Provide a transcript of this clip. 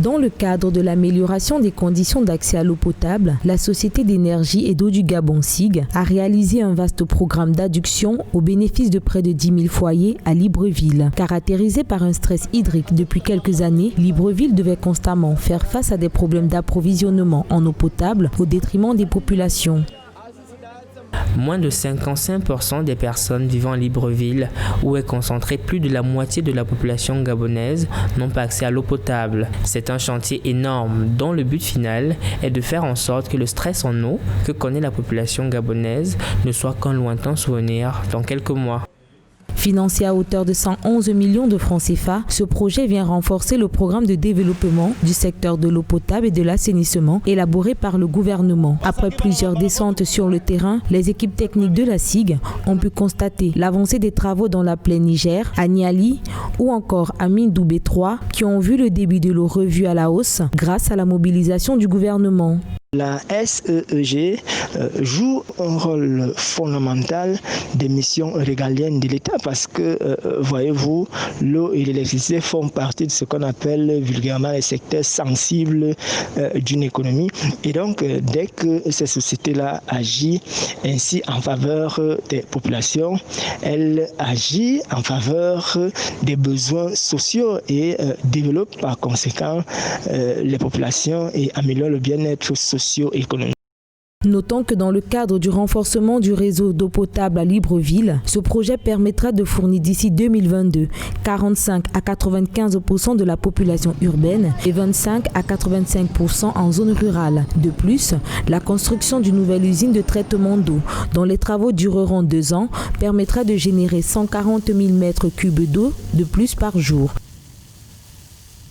Dans le cadre de l'amélioration des conditions d'accès à l'eau potable, la Société d'énergie et d'eau du Gabon SIG a réalisé un vaste programme d'adduction au bénéfice de près de 10 000 foyers à Libreville. Caractérisé par un stress hydrique depuis quelques années, Libreville devait constamment faire face à des problèmes d'approvisionnement en eau potable au détriment des populations. Moins de 55% des personnes vivant à Libreville, où est concentrée plus de la moitié de la population gabonaise, n'ont pas accès à l'eau potable. C'est un chantier énorme dont le but final est de faire en sorte que le stress en eau que connaît la population gabonaise ne soit qu'un lointain souvenir dans quelques mois. Financé à hauteur de 111 millions de francs CFA, ce projet vient renforcer le programme de développement du secteur de l'eau potable et de l'assainissement élaboré par le gouvernement. Après plusieurs descentes sur le terrain, les équipes techniques de la SIG ont pu constater l'avancée des travaux dans la plaine Niger, à Niali ou encore à Mindoubé 3 qui ont vu le débit de l'eau revu à la hausse grâce à la mobilisation du gouvernement. La SEEG joue un rôle fondamental des missions régaliennes de l'État parce que, voyez-vous, l'eau et l'électricité font partie de ce qu'on appelle vulgairement les secteurs sensibles d'une économie. Et donc, dès que ces sociétés-là agissent ainsi en faveur des populations, elles agissent en faveur des besoins sociaux et développent par conséquent les populations et améliorent le bien-être socio-économique. Notons que dans le cadre du renforcement du réseau d'eau potable à Libreville, ce projet permettra de fournir d'ici 2022 45 à 95% de la population urbaine et 25 à 85% en zone rurale. De plus, la construction d'une nouvelle usine de traitement d'eau, dont les travaux dureront 2 ans, permettra de générer 140 000 mètres cubes d'eau de plus par jour.